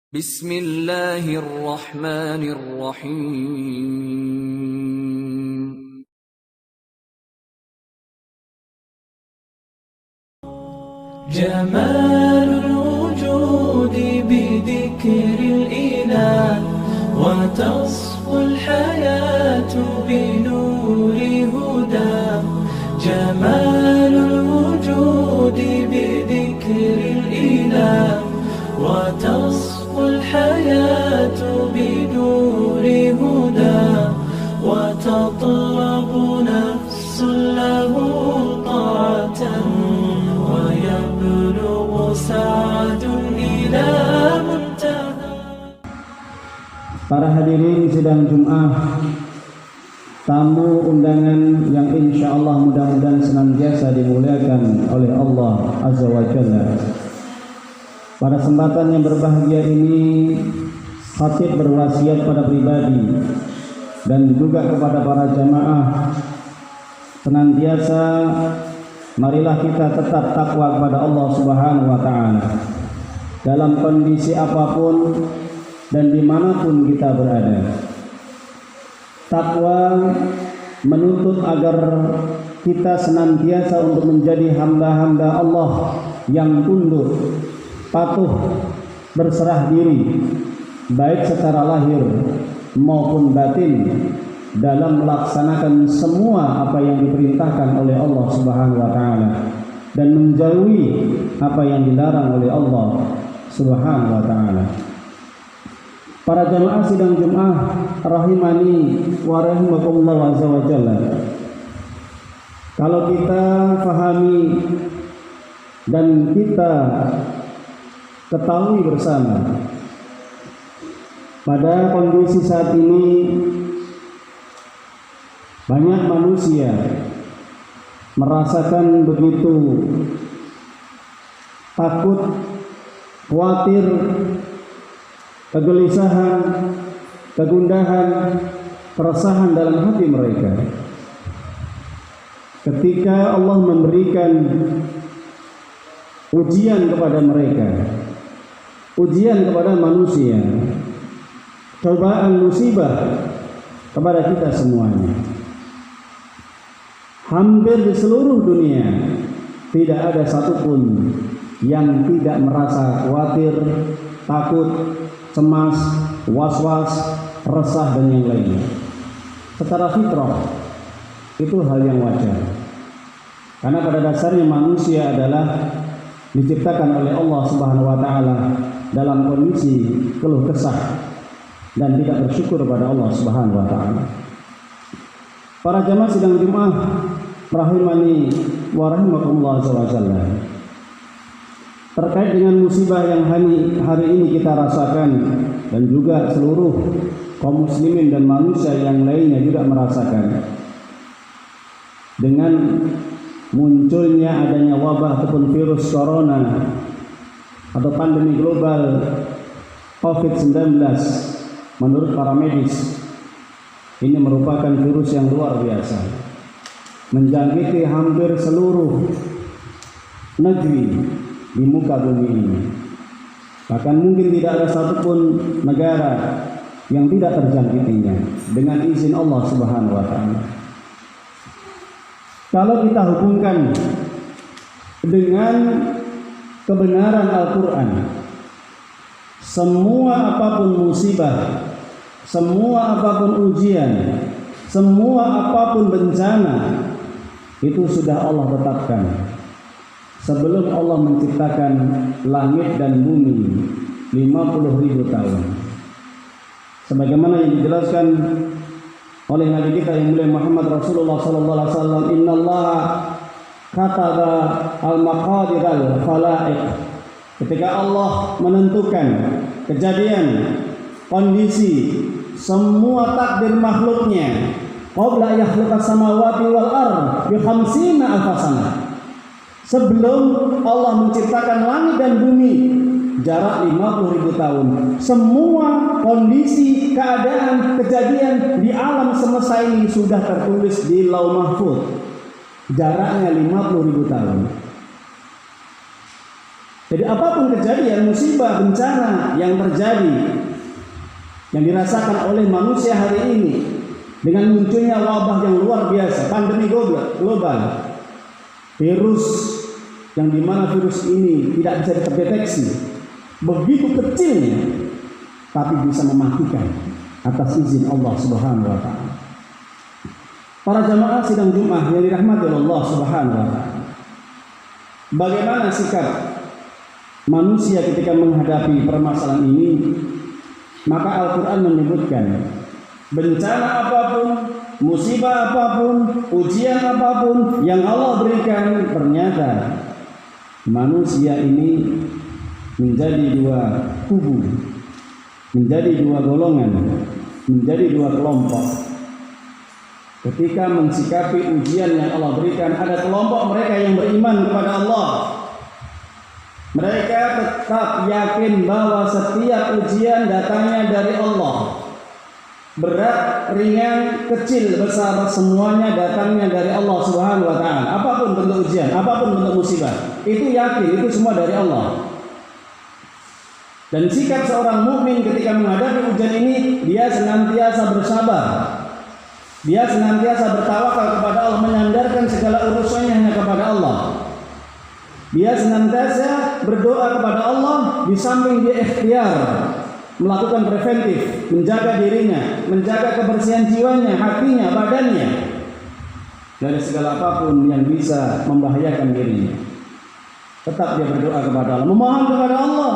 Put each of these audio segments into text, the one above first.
Bismillahirrahmanirrahim. جمال الوجود بذكر الإله وتصفو الحياة بنور هدى جمال الوجود بذكر الإله وتصفو الحياة بنور هدى وتطلب نفس له طاعة ويبلغ سعد إلى منتهى. Para hadirin sidang Jum'ah, tamu undangan yang insya Allah mudah-mudahan senantiasa dimuliakan oleh Allah Azza wa Jalla. Pada kesempatan yang berbahagia ini, khatib berwasiat pada pribadi dan juga kepada para jamaah, senantiasa marilah kita tetap takwa kepada Allah Subhanahu wa Ta'ala dalam kondisi apapun dan dimanapun kita berada. Takwa menuntut agar kita senantiasa untuk menjadi hamba-hamba Allah yang tunduk, patuh, berserah diri, baik secara lahir maupun batin, dalam melaksanakan semua apa yang diperintahkan oleh Allah Subhanahu wa Ta'ala dan menjauhi apa yang dilarang oleh Allah Subhanahu wa Ta'ala. Para jamaah sidang Jum'ah rahimani wa rahimakumullah azza wa jalla. Kalau kita fahami dan kita ketahui bersama, pada kondisi saat ini banyak manusia merasakan begitu takut, khawatir, kegelisahan, kegundahan, keresahan dalam hati mereka ketika Allah memberikan ujian kepada mereka, ujian kepada manusia, cobaan musibah kepada kita semuanya. Hampir di seluruh dunia tidak ada satupun yang tidak merasa khawatir, takut, cemas, was-was, resah dan yang lainnya. Secara fitrah itu hal yang wajar. Karena pada dasarnya manusia adalah diciptakan oleh Allah Subhanahu wa Ta'ala dalam kondisi keluh kesah dan tidak bersyukur kepada Allah Subhanahu wa Ta'ala. Para jamaah sidang Jum'ah rahimani wa rahimakumullah azza wa jalla. Terkait dengan musibah yang hari ini kita rasakan dan juga seluruh kaum muslimin dan manusia yang lainnya juga merasakan, dengan munculnya adanya wabah ataupun virus corona atau pandemi global COVID-19, menurut para medis ini merupakan virus yang luar biasa, menjangkiti hampir seluruh negeri di muka bumi ini. Bahkan mungkin tidak ada satupun negara yang tidak terjangkitinya dengan izin Allah Subhanahu wa Ta'ala. Kalau kita hubungkan dengan kebenaran Al-Quran, semua apapun musibah, semua apapun ujian, semua apapun bencana, itu sudah Allah tetapkan sebelum Allah menciptakan langit dan bumi 50.000 tahun. Sebagaimana yang dijelaskan oleh Nabi kita yang mulia Muhammad Rasulullah sallallahu alaihi wasallam, innallaha kataba al-maqadir al-khalaiq. Ketika Allah menentukan kejadian, kondisi, semua takdir makhluknya, qabla yakhluqas samawati wal ardh bi 50 alf sanah. Sebelum Allah menciptakan langit dan bumi, jarak 50.000 tahun. Semua kondisi, keadaan, kejadian di alam semesta ini sudah tertulis di Lauh Mahfuz. Jaraknya 50.000 tahun. Jadi apapun kejadian, musibah, bencana yang terjadi, yang dirasakan oleh manusia hari ini, dengan munculnya wabah yang luar biasa, pandemi global, virus yang dimana virus ini tidak bisa terdeteksi, begitu kecilnya, tapi bisa mematikan atas izin Allah Subhanahu wa Ta'ala. Para jamaah sidang Jumat yang dirahmati Allah Subhanahu wa Ta'ala, bagaimana sikap manusia ketika menghadapi permasalahan ini? Maka Al-Quran menyebutkan bencana apapun, musibah apapun, ujian apapun yang Allah berikan, ternyata manusia ini menjadi dua kubu, menjadi dua golongan, menjadi dua kelompok. Ketika mensikapi ujian yang Allah berikan, ada kelompok mereka yang beriman kepada Allah. Mereka tetap yakin bahwa setiap ujian datangnya dari Allah. Berat, ringan, kecil, besar, semuanya datangnya dari Allah Subhanahu wa Ta'ala. Apapun bentuk ujian, apapun bentuk musibah, itu yakin, itu semua dari Allah. Dan sikap seorang mukmin ketika menghadapi ujian ini, dia senantiasa bersabar. Dia senantiasa bertawakal kepada Allah, menyandarkan segala urusannya hanya kepada Allah. Dia senantiasa berdoa kepada Allah, di samping dia ikhtiar melakukan preventif, menjaga dirinya, menjaga kebersihan jiwanya, hatinya, badannya dari segala apapun yang bisa membahayakan dirinya. Tetap dia berdoa kepada Allah, memohon kepada Allah,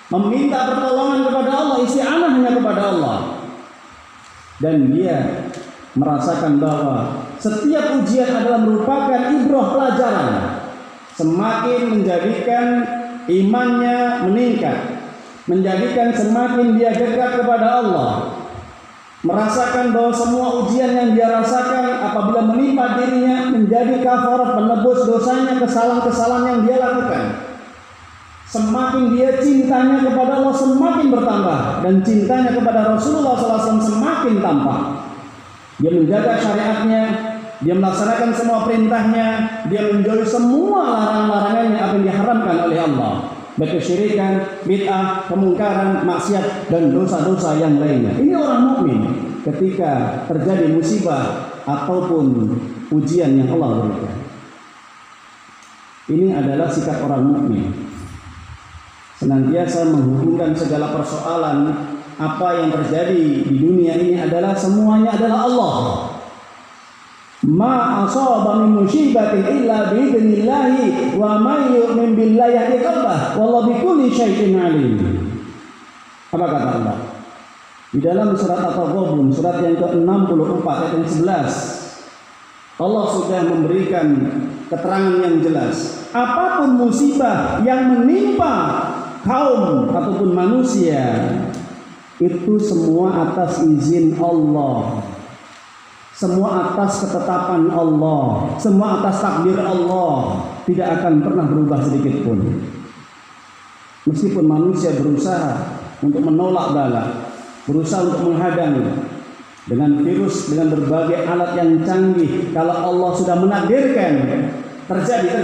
meminta pertolongan kepada Allah, isti'anah hanya kepada Allah. Dan dia merasakan bahwa setiap ujian adalah merupakan ibrah pelajaran, semakin menjadikan imannya meningkat, menjadikan semakin dia dekat kepada Allah, merasakan bahwa semua ujian yang dia rasakan apabila menimpa dirinya menjadi kafarat, penebus dosanya, kesalahan-kesalahan yang dia lakukan. Semakin dia cintanya kepada Allah semakin bertambah, dan cintanya kepada Rasulullah SAW semakin tampak. Dia menjaga syariatnya, dia melaksanakan semua perintahnya, dia menjauhi semua larangan-larangannya apa yang diharamkan oleh Allah, baik kesyirikan, bid'ah, kemungkaran, maksiat, dan dosa-dosa yang lainnya. Ini orang mukmin ketika terjadi musibah ataupun ujian yang Allah berikan. Ini adalah sikap orang mukmin, senantiasa menghubungkan segala persoalan apa yang terjadi di dunia ini adalah semuanya adalah Allah. Ma asaba min musibatin illa bi idznillah wa may yu'min billahi yahdi qalbah wallahu bikulli syai'in alim. Apa kata Allah? Di dalam surat At-Taghabun, surat yang ke-64 ayat yang 11, Allah sudah memberikan keterangan yang jelas. Apapun musibah yang menimpa kaum ataupun manusia, itu semua atas izin Allah, semua atas ketetapan Allah, semua atas takdir Allah, tidak akan pernah berubah sedikit pun. Meskipun manusia berusaha untuk menolak bala, berusaha untuk menghadang dengan virus, dengan berbagai alat yang canggih, kalau Allah sudah menakdirkan terjadi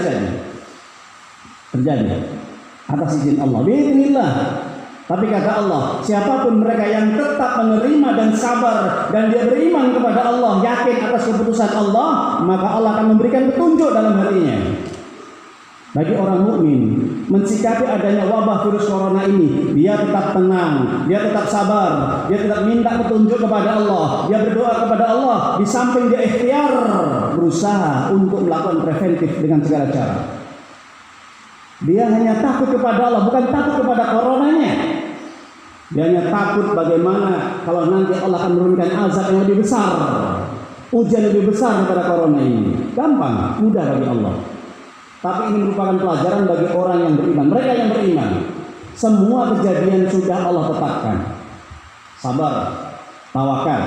atas izin Allah, biidznillah. Tapi kata Allah, siapapun mereka yang tetap menerima dan sabar dan dia beriman kepada Allah, yakin atas keputusan Allah, maka Allah akan memberikan petunjuk dalam hatinya. Bagi orang mukmin mensikapi adanya wabah virus corona ini, dia tetap tenang, dia tetap sabar, dia tetap minta petunjuk kepada Allah, dia berdoa kepada Allah, di samping dia ikhtiar berusaha untuk melakukan preventif dengan segala cara. Dia hanya takut kepada Allah, bukan takut kepada coronanya. Dia hanya takut bagaimana kalau nanti Allah akan menurunkan azab yang lebih besar, ujian lebih besar daripada corona ini. Gampang, mudah bagi Allah. Tapi ini merupakan pelajaran bagi orang yang beriman. Mereka yang beriman, semua kejadian sudah Allah tetapkan. Sabar, tawakal,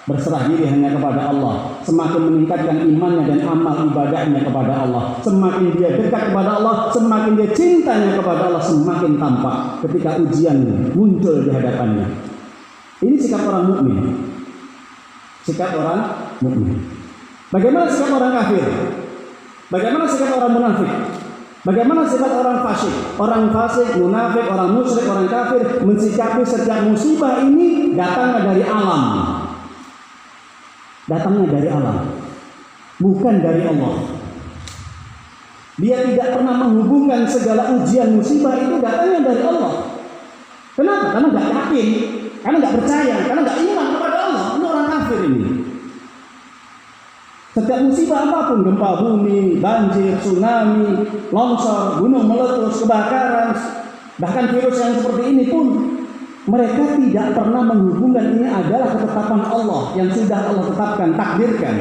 berserah diri hanya kepada Allah, semakin meningkatkan imannya dan amal ibadahnya kepada Allah, semakin dia dekat kepada Allah, semakin dia cintanya kepada Allah semakin tampak ketika ujian muncul di hadapannya. Ini sikap orang mukmin. Sikap orang mukmin. Bagaimana sikap orang kafir? Bagaimana sikap orang munafik? Bagaimana sifat orang fasik? Orang fasik, munafik, orang musyrik, orang kafir mensikapi setiap musibah ini datangnya dari alam. Datangnya dari alam, bukan dari Allah. Dia tidak pernah menghubungkan segala ujian musibah itu datangnya dari Allah. Kenapa? Karena nggak yakin, karena nggak percaya, karena nggak iman kepada Allah. Ini orang kafir ini. Setiap musibah apapun, gempa bumi, banjir, tsunami, longsor, gunung meletus, kebakaran, bahkan virus yang seperti ini pun, mereka tidak pernah menghubungkan ini adalah ketetapan Allah yang sudah Allah tetapkan, takdirkan.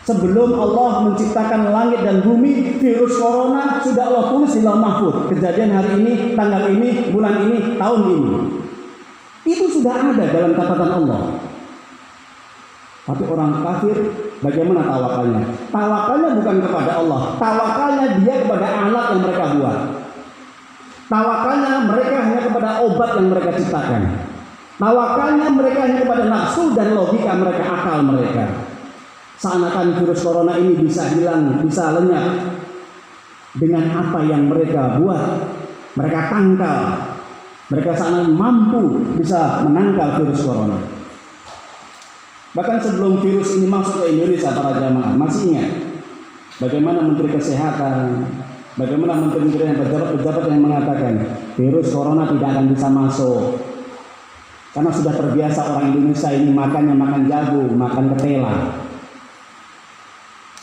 Sebelum Allah menciptakan langit dan bumi, virus corona sudah Allah tulis di Lauh Mahfuz. Kejadian hari ini, tanggal ini, bulan ini, tahun ini. Itu sudah ada dalam catatan Allah. Tapi orang kafir bagaimana tawakalnya? Tawakalnya bukan kepada Allah, tawakalnya dia kepada alat yang mereka buat. Tawakalnya mereka hanya kepada obat yang mereka ciptakan. Tawakalnya mereka hanya kepada nafsu dan logika mereka, akal mereka. Seakan virus corona ini bisa hilang, bisa lenyap dengan apa yang mereka buat. Mereka tangkal, mereka seakan mampu bisa menangkal virus corona. Bahkan sebelum virus ini masuk ke Indonesia, para jamaah masih ingat bagaimana Menteri Kesehatan, bagaimana menteri-menteri yang pejabat-pejabat yang mengatakan virus corona tidak akan bisa masuk karena sudah terbiasa orang Indonesia ini makannya makan jagung, makan ketela,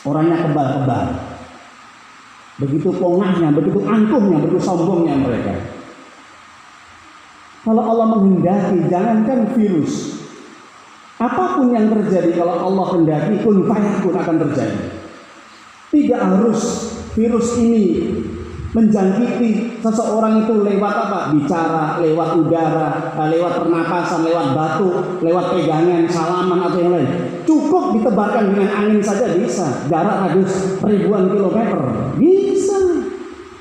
orangnya kebal-kebal, begitu pongahnya, begitu angkuhnya, begitu sombongnya mereka. Kalau Allah menghendaki, jangankan virus, apapun yang terjadi, kalau Allah hendaki, kun fayakun akan terjadi. Tidak harus virus ini menjangkiti seseorang itu lewat apa? Bicara, lewat udara, lewat pernapasan, lewat batuk, lewat pegangan, salaman atau yang lain. Cukup ditebarkan dengan angin saja bisa. Jarak radius ribuan kilometer bisa.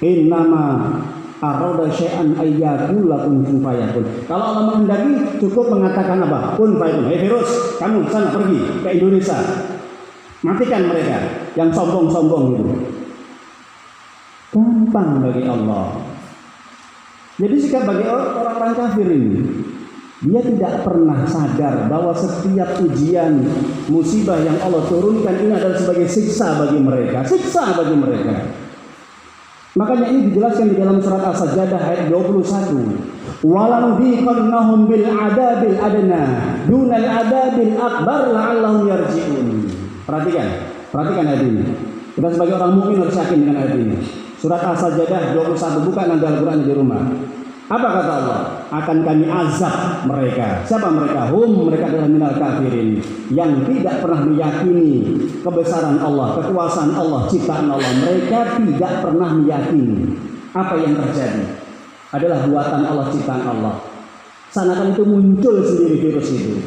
Innama arada syai'an ayyakul kun fayakun. Kalau Allah menghendaki cukup mengatakan apa? Kun fayakun. Hei virus, kamu sana pergi ke Indonesia. Matikan mereka yang sombong-sombong itu. Gampang bagi Allah. Jadi sikap bagi orang-orang kafir ini, dia tidak pernah sadar bahwa setiap ujian, musibah yang Allah turunkan ini adalah sebagai siksa bagi mereka. Siksa bagi mereka. Makanya ini dijelaskan di dalam surat As-Sajdah ayat 21. Walanudhiqannahum bil adabil adna dunal adabil akbar la'allahum yarji'un. Perhatikan ayat ini. Kita sebagai orang mukmin harus yakin dengan ayat ini. Surat As-Sajdah 21, buka nanti Al-Quran di rumah. Apa kata Allah? Akan kami azab mereka. Siapa mereka? Mereka adalah minal kafirin, yang tidak pernah meyakini kebesaran Allah, kekuasaan Allah, ciptaan Allah. Mereka tidak pernah meyakini apa yang terjadi adalah buatan Allah, ciptaan Allah. Seakan itu muncul sendiri virus itu.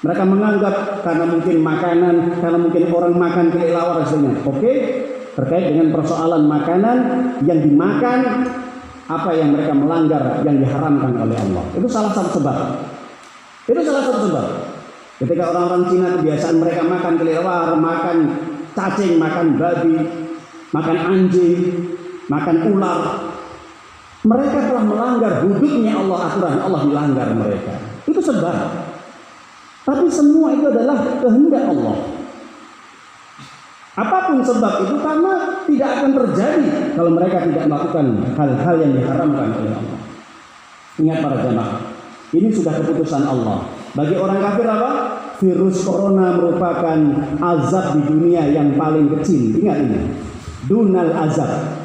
Mereka menganggap karena mungkin makanan, karena mungkin orang makan kelelawar hasilnya. Oke, terkait dengan persoalan makanan yang dimakan, apa yang mereka melanggar yang diharamkan oleh Allah. Itu salah satu sebab. Ketika orang-orang Cina kebiasaan mereka makan kelelawar, makan cacing, makan babi, makan anjing, makan ular, mereka telah melanggar hududnya Allah, aturan Allah dilanggar mereka. Itu sebab. Tapi semua itu adalah kehendak Allah. Apapun sebab itu, karena tidak akan terjadi kalau mereka tidak melakukan hal-hal yang diharamkan oleh Allah. Ingat para jemaah, ini sudah keputusan Allah. Bagi orang kafir apa? Virus corona merupakan azab di dunia yang paling kecil. Ingat ini, dunal azab.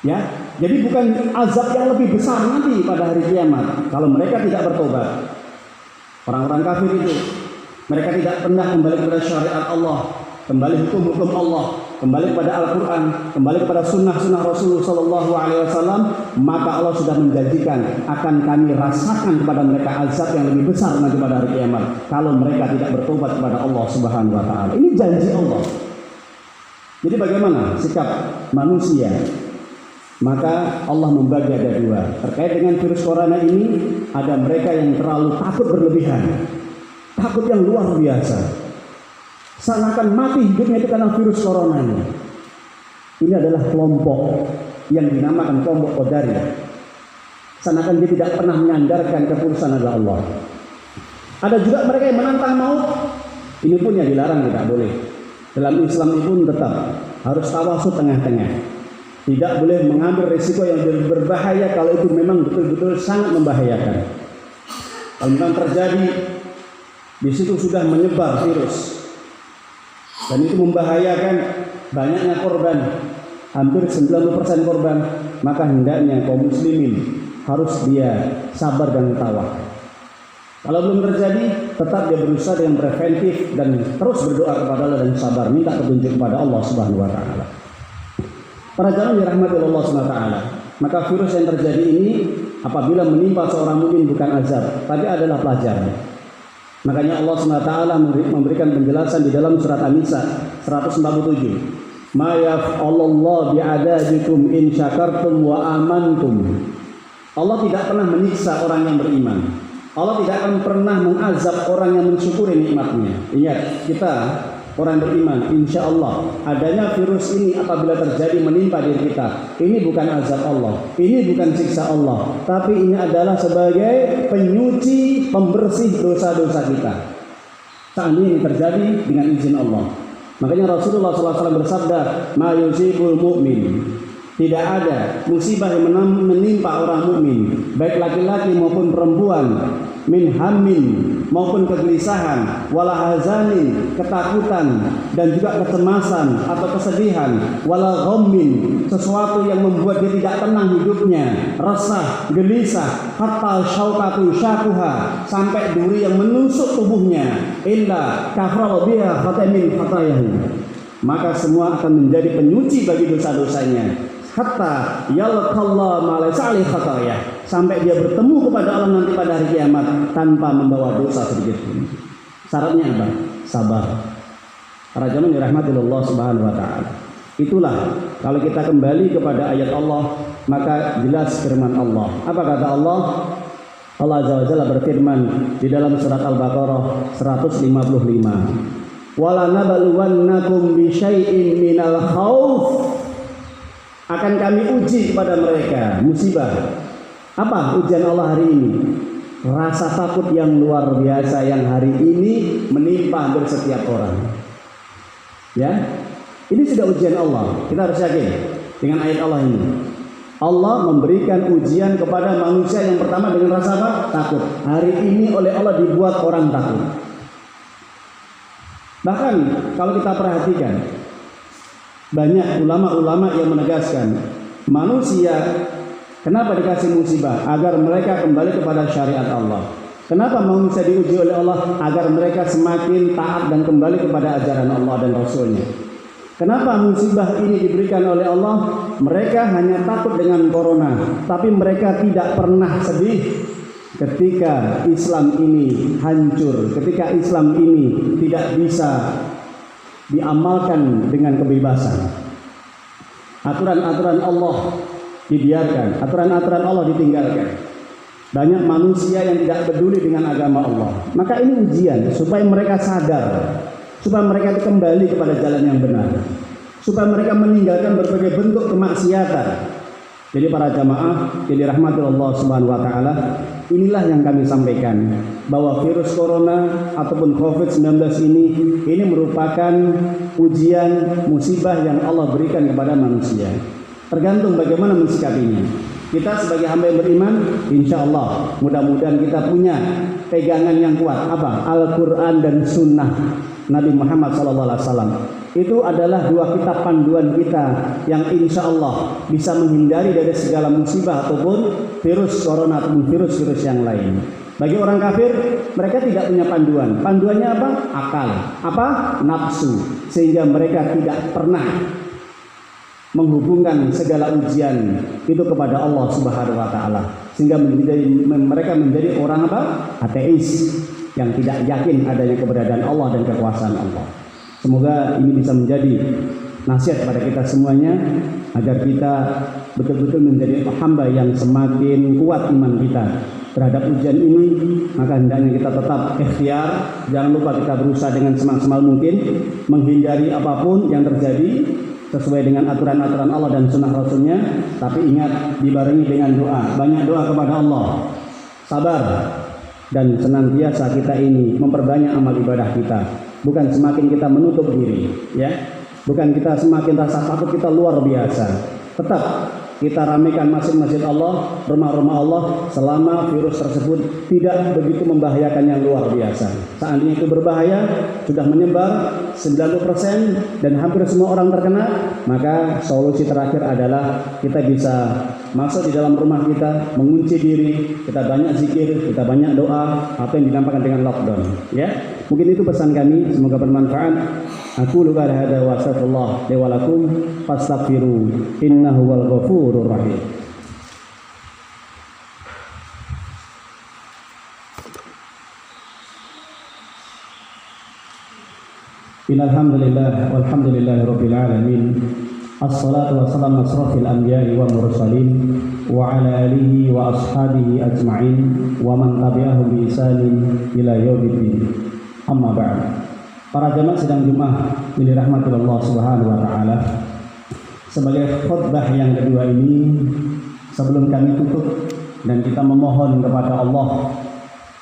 Ya, jadi bukan azab yang lebih besar nanti pada hari kiamat kalau mereka tidak bertobat. Orang-orang kafir itu, mereka tidak pernah kembali kepada syariat Allah, kembali hukum-hukum Allah, kembali kepada Al-Quran, kembali kepada sunnah-sunnah Rasulullah SAW, maka Allah sudah menjanjikan akan kami rasakan kepada mereka azab yang lebih besar nanti pada hari kiamat kalau mereka tidak bertobat kepada Allah Subhanahu Wa Taala. Ini janji Allah. Jadi bagaimana sikap manusia? Maka Allah membagi ada dua. Terkait dengan virus corona ini, ada mereka yang terlalu takut berlebihan, takut yang luar biasa, seakan mati hidupnya itu karena virus corona ini. Ini adalah kelompok yang dinamakan kelompok Qadariyah. Seakan dia tidak pernah menyandarkan keputusan adalah Allah. Ada juga mereka yang menantang maut. Ini pun yang dilarang, tidak boleh. Dalam Islam itu pun tetap harus tawasud tengah-tengah. Tidak boleh mengambil risiko yang berbahaya kalau itu memang betul-betul sangat membahayakan. Kalau memang terjadi di situ sudah menyebar virus dan itu membahayakan, banyaknya korban, hampir 90% korban, maka hendaknya kaum muslimin harus dia sabar dan tawakal. Kalau belum terjadi, tetap dia berusaha dengan preventif dan terus berdoa kepada Allah dan sabar, minta petunjuk kepada Allah Subhanahu wa taala. Para jamaah dirahmati Allah Subhanahu wa taala, maka virus yang terjadi ini apabila menimpa seorang mukmin bukan azab, tapi adalah pelajaran. Makanya Allah SWT memberikan penjelasan di dalam surat An-Nisa 147. Ma yaf'alullahu bi'adabikum in syakartum wa amantum. Allah tidak pernah menyiksa orang yang beriman. Allah tidak akan pernah mengazab orang yang mensyukuri nikmatnya. Ingat, kita orang beriman, insya Allah adanya virus ini apabila terjadi menimpa diri kita, ini bukan azab Allah, ini bukan siksa Allah, tapi ini adalah sebagai penyuci, pembersih dosa-dosa kita. Saat ini terjadi dengan izin Allah. Makanya Rasulullah SAW bersabda, ma yusibul mu'min, tidak ada musibah yang menimpa orang mukmin, baik laki-laki maupun perempuan, min hammin maupun kegelisahan, wala hazanin ketakutan dan juga kecemasan atau kesedihan, wala ghammin sesuatu yang membuat dia tidak tenang hidupnya, resah, gelisah, hatta syaukatu syakuha sampai duri yang menusuk tubuhnya, illa kafara biha khatamin khatayahu, maka semua akan menjadi penyuci bagi dosa-dosanya. Hatta yalqallah ma laysa alaihi khataya, sampai dia bertemu kepada Allah nanti pada hari kiamat tanpa membawa dosa sedikit pun. Syaratnya apa? Sabar. Para jamaah dirahmati Allah Subhanahu wa taala. Itulah kalau kita kembali kepada ayat Allah, maka jelas firman Allah. Apa kata Allah? Allah Azza wa Jalla berfirman di dalam surat Al-Baqarah 155. Wala nabluwannakum bi syai'in minal khauf, akan kami uji pada mereka musibah. Apa ujian Allah hari ini? Rasa takut yang luar biasa yang hari ini menimpa hampir setiap orang. Ya, ini sudah ujian Allah. Kita harus yakin dengan ayat Allah ini. Allah memberikan ujian kepada manusia yang pertama dengan rasa apa? Takut. Hari ini oleh Allah dibuat orang takut. Bahkan kalau kita perhatikan, banyak ulama-ulama yang menegaskan manusia kenapa dikasih musibah? Agar mereka kembali kepada syariat Allah. Kenapa manusia diuji oleh Allah? Agar mereka semakin taat dan kembali kepada ajaran Allah dan Rasulnya. Kenapa musibah ini diberikan oleh Allah? Mereka hanya takut dengan corona, tapi mereka tidak pernah sedih ketika Islam ini hancur, ketika Islam ini tidak bisa diamalkan dengan kebebasan. Aturan-aturan Allah dibiarkan, aturan-aturan Allah ditinggalkan. Banyak manusia yang tidak peduli dengan agama Allah. Maka ini ujian supaya mereka sadar, supaya mereka kembali kepada jalan yang benar, supaya mereka meninggalkan berbagai bentuk kemaksiatan. Jadi para jamaah yang dirahmati Allah Subhanahu wa taala, inilah yang kami sampaikan, bahwa virus corona ataupun COVID-19 ini merupakan ujian musibah yang Allah berikan kepada manusia. Tergantung bagaimana mensikapinya. Kita sebagai hamba yang beriman, insya Allah mudah-mudahan kita punya pegangan yang kuat. Apa? Al-Quran dan Sunnah Nabi Muhammad SAW. Itu adalah dua kitab panduan kita yang insya Allah bisa menghindari dari segala musibah ataupun virus corona ataupun virus-virus yang lain. Bagi orang kafir, mereka tidak punya panduan. Panduannya apa? Akal. Apa? Nafsu. Sehingga mereka tidak pernah menghubungkan segala ujian itu kepada Allah Subhanahu wa taala. Sehingga mereka menjadi orang apa? Ateis yang tidak yakin adanya keberadaan Allah dan kekuasaan Allah. Semoga ini bisa menjadi nasihat kepada kita semuanya agar kita betul-betul menjadi hamba yang semakin kuat iman kita terhadap ujian ini. Maka hendaknya kita tetap ikhtiar, jangan lupa kita berusaha dengan semaksimal mungkin menghindari apapun yang terjadi, sesuai dengan aturan-aturan Allah dan sunnah Rasulnya, tapi ingat dibarengi dengan doa, banyak doa kepada Allah, sabar, dan senantiasa kita ini memperbanyak amal ibadah kita, bukan semakin kita menutup diri, ya, bukan kita semakin rasa takut kita luar biasa, tetap kita ramaikan masjid-masjid Allah, rumah-rumah Allah selama virus tersebut tidak begitu membahayakan yang luar biasa. Seandainya itu berbahaya, sudah menyebar 90% dan hampir semua orang terkena, maka solusi terakhir adalah kita bisa masuk di dalam rumah kita, mengunci diri, kita banyak zikir, kita banyak doa, apa yang dinamakan dengan lockdown, ya. Mungkin itu pesan kami, semoga bermanfaat. Aku luka hada wa astagfirullah li wa lakum fastaghfiru innahu wal ghafurur rahim. Innal hamdalillah walhamdulillahirabbil alamin. Assalatu wassalamu asrafil anbiya'i wa mursalin wa ala alihi wa ashabihi ajma'in wa man tabi'ahum bi ihsanin ila yaumiddin. Amma ba'd. Para jamaah sidang Jumat yang dirahmati Allah Subhanahu wa taala. Sebagai khutbah yang kedua ini, sebelum kami tutup dan kita memohon kepada Allah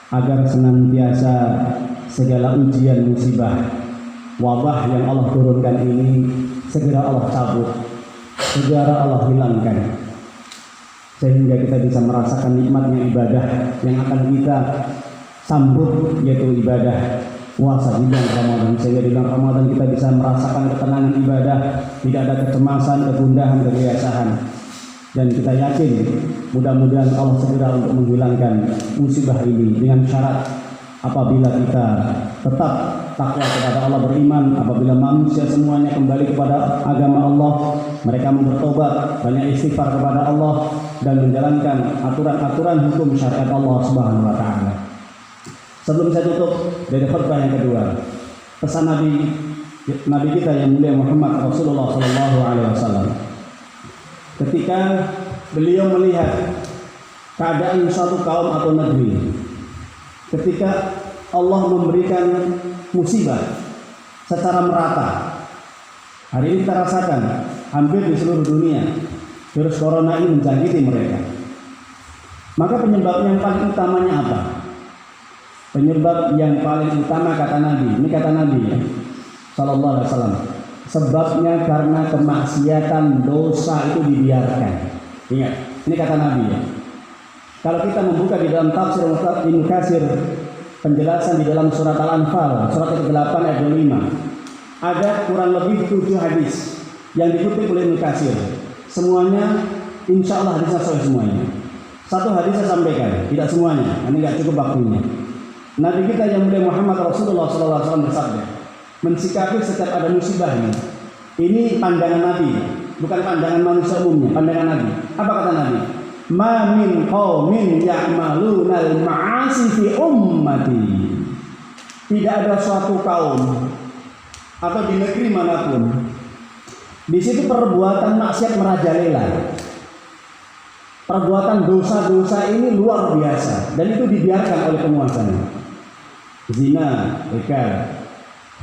agar senantiasa segala ujian musibah wabah yang Allah turunkan ini segera Allah cabut, segera Allah hilangkan, sehingga kita bisa merasakan nikmatnya ibadah yang akan kita sambut, yaitu ibadah puasa di bulan Ramadan, sehingga di bulan Ramadan kita bisa merasakan ketenangan ibadah, tidak ada kecemasan, kegundahan, kegelisahan. Dan kita yakin mudah-mudahan Allah segera untuk menghilangkan musibah ini dengan syarat apabila kita tetap takwa kepada Allah, beriman, apabila manusia semuanya kembali kepada agama Allah, mereka bertobat, banyak istighfar kepada Allah dan menjalankan aturan-aturan hukum syariat Allah Subhanahu wa taala. Sebelum saya tutup dari khutbah yang kedua, pesan Nabi kita yang mulia Muhammad Rasulullah sallallahu alaihi wasallam. Ketika beliau melihat keadaan suatu kaum atau negeri, ketika Allah memberikan musibah secara merata, hari ini kita rasakan hampir di seluruh dunia virus corona ini menjangkiti mereka. Maka penyebab yang paling utamanya apa? Penyebab yang paling utama kata Nabi, ini kata Nabi ya, sallallahu alaihi wasallam, sebabnya karena kemaksiatan, dosa itu dibiarkan. Ingat, ini kata Nabi ya. Kalau kita membuka di dalam tafsir Ibnu Katsir, penjelasan di dalam surat Al-Anfal, surat ke-8 ayat 25, ada kurang lebih 7 hadis yang dikutip oleh Ibnu Katsir. Semuanya insya Allah hadisnya sahih semuanya. Satu hadis saya sampaikan, tidak semuanya, ini nggak cukup waktunya. Nabi kita yang mulia Muhammad Rasulullah SAW bersabda, mensikapi setiap ada musibah ini pandangan Nabi, bukan pandangan manusia umumnya, pandangan Nabi. Apa kata Nabi? Ma min qaumin ya'malunal ma'asi fi ummati. Tidak ada suatu kaum atau di negeri manapun di situ perbuatan maksiat merajalela. Perbuatan dosa-dosa ini luar biasa dan itu dibiarkan oleh penguasanya. Zina legal,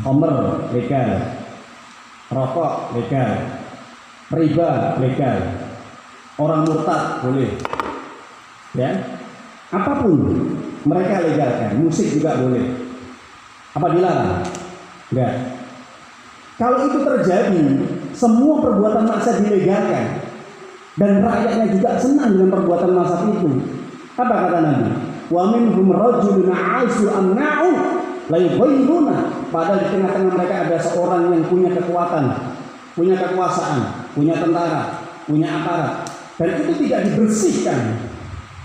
khamr legal, rokok legal, riba legal, orang murtad boleh, ya, apapun mereka legalkan, musik juga boleh. Apa dilarang? Enggak. Kalau itu terjadi, semua perbuatan maksiat dilegalkan dan rakyatnya juga senang dengan perbuatan maksiat itu. Apa kata Nabi? Wa minhum rajulun 'asu amna'u la yughayyiruna. Padahal di tengah-tengah mereka ada seorang yang punya kekuatan, punya kekuasaan, punya tentara, punya aparat, dan itu tidak dibersihkan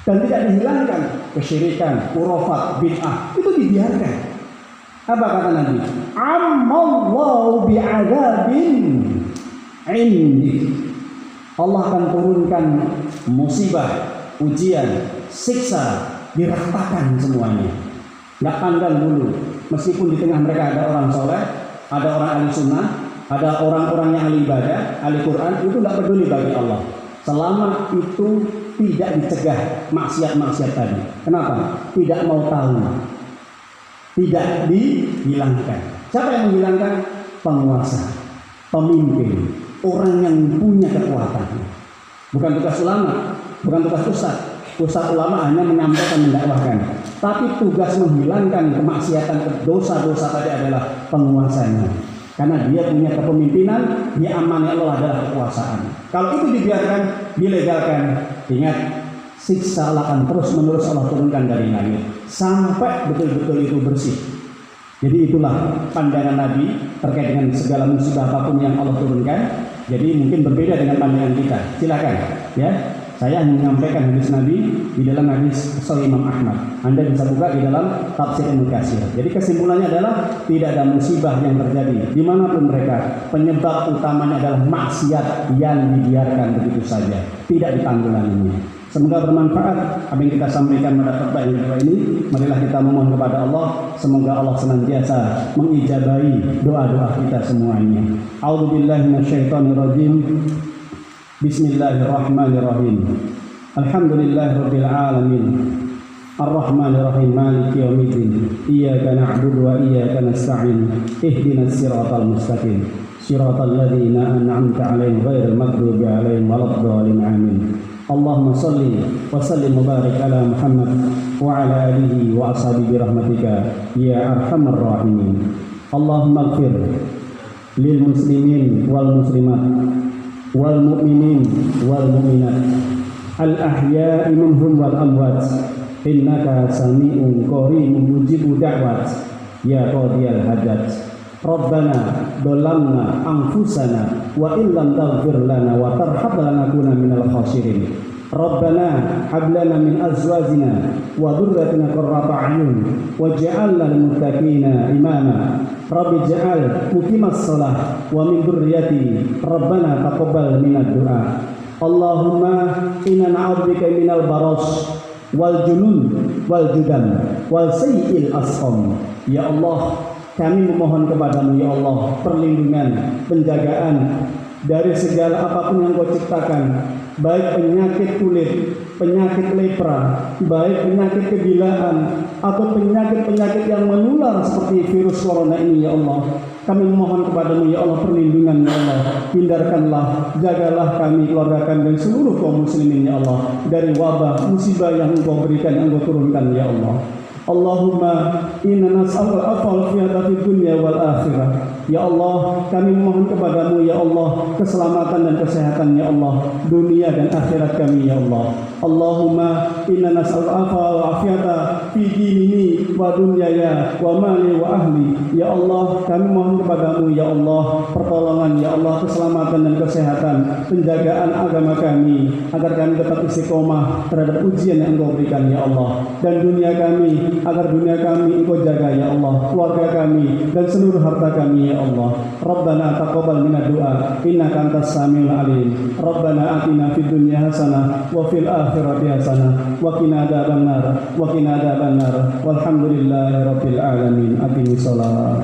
dan tidak dihilangkan. Kesyirikan, khurafat, bid'ah itu dibiarkan. Apa kata Nabi? Amallahu bi'adzabin 'indi. Allah akan turunkan musibah, ujian, siksa, diratakan semuanya. Nggak pandang dulu. Meskipun di tengah mereka ada orang soleh, ada orang ahli sunnah, ada orang-orang yang ahli ibadah, ahli Quran, itu nggak peduli bagi Allah. Selama itu tidak dicegah maksiat-maksiat tadi. Kenapa? Tidak mau tahu. Tidak dihilangkan. Siapa yang menghilangkan? Penguasa, pemimpin, orang yang punya kekuatan. Bukan tugas ulama, bukan tugas ustaz. Ustaz ulama hanya menyampaikan, mendakwahkan. Tapi tugas menghilangkan kemaksiatan, dosa-dosa tadi adalah penguasanya. Karena dia punya kepemimpinan, dia amanah Allah adalah kekuasaan. Kalau itu dibiarkan, dilegalkan, ingat siksa akan terus-menerus Allah turunkan dari langit sampai betul-betul itu bersih. Jadi itulah pandangan Nabi terkait dengan segala musibah apapun yang Allah turunkan. Jadi mungkin berbeda dengan pandangan kita. Silakan, ya. Saya hanya menyampaikan hadis Nabi di dalam hadis Sahih Imam Ahmad. Anda bisa buka di dalam Tafsir Ibnu Katsir. Jadi kesimpulannya adalah tidak ada musibah yang terjadi dimanapun mereka. Penyebab utamanya adalah maksiat yang dibiarkan begitu saja, tidak ditanggulanginya. Semoga bermanfaat apa yang kita sampaikan pada khutbah yang kedua ini. Marilah kita memohon kepada Allah, semoga Allah senantiasa mengijabahi doa-doa kita semuanya. A'udzubillahi minasyaitonirrajim. Bismillahirrahmanirrahim. Alhamdulillahirabbil alamin. Ar-Rahmanirrahim. Maliki yaumiddin. Iyyaka na'budu wa iyyaka nasta'in. Ihdinas siratal mustaqim. Siratal ladzina an'amta 'alaihim ghairil maghdubi 'alaihim waladdallin. Amin. Allahumma shalli wa sallim wa barik ala Muhammad wa ala alihi wa ashabihi rahmatika ya arhamar rahimin. Allahumma ighfir lil muslimin wal muslimat wal mu'minin wal mu'minat al ahya'i minhum wal amwat innaka sami'un qaribun mujibu da'wat ya qadiyal hajat. Rabbana dolamna anfusana wa illam taghfir lana wa tarhamna lanakunanna minal khasirin. Rabbana hab lana min azwajina wa dhurriyyatina qurrata a'yun waj'alna lil muttaqina imama. Rabbi ja'al muqimas shalah wa min dhurriyyati Rabbana taqabbal minad du'a. Allahumma inna na'udzubika minal baras wal junun wal judam wal sayyi'il asqam. Ya Allah, kami memohon kepadamu ya Allah perlindungan, penjagaan dari segala apapun yang Kau ciptakan, baik penyakit kulit, penyakit lepra, baik penyakit kegilaan atau penyakit-penyakit yang menular seperti virus corona ini ya Allah. Kami memohon kepadamu ya Allah perlindungan ya Allah. Hindarkanlah, jagalah kami, keluarga kami dan seluruh kaum muslimin ya Allah dari wabah, musibah yang Engkau berikan, yang Engkau turunkan ya Allah. Allahumma inna nas'aluka al-afwa fid dunya wal akhirah. Ya Allah, kami memohon kepadamu ya Allah keselamatan dan kesehatan ya Allah dunia dan akhirat kami ya Allah. Allahumma inna nas'aluka al-afwa wal afiyata fi dinini wa dunyaya wa mali wa ahli. Ya Allah, kami mohon kepadamu ya Allah pertolongan ya Allah, keselamatan dan kesehatan, penjagaan agama kami agar kami tetap istiqomah terhadap ujian yang Engkau berikan ya Allah, dan dunia kami agar dunia kami Engkau jaga ya Allah, keluarga kami dan seluruh harta kami ya Allah. Rabbana taqabbal minad du'a innaka antas samiul alim. Rabbana atina fid dunya hasanah wa fil akhirati hasanah wa qina adzabannar wa qina adzabannar. Walhamdulillahirabbil alamin. Aqimissalah.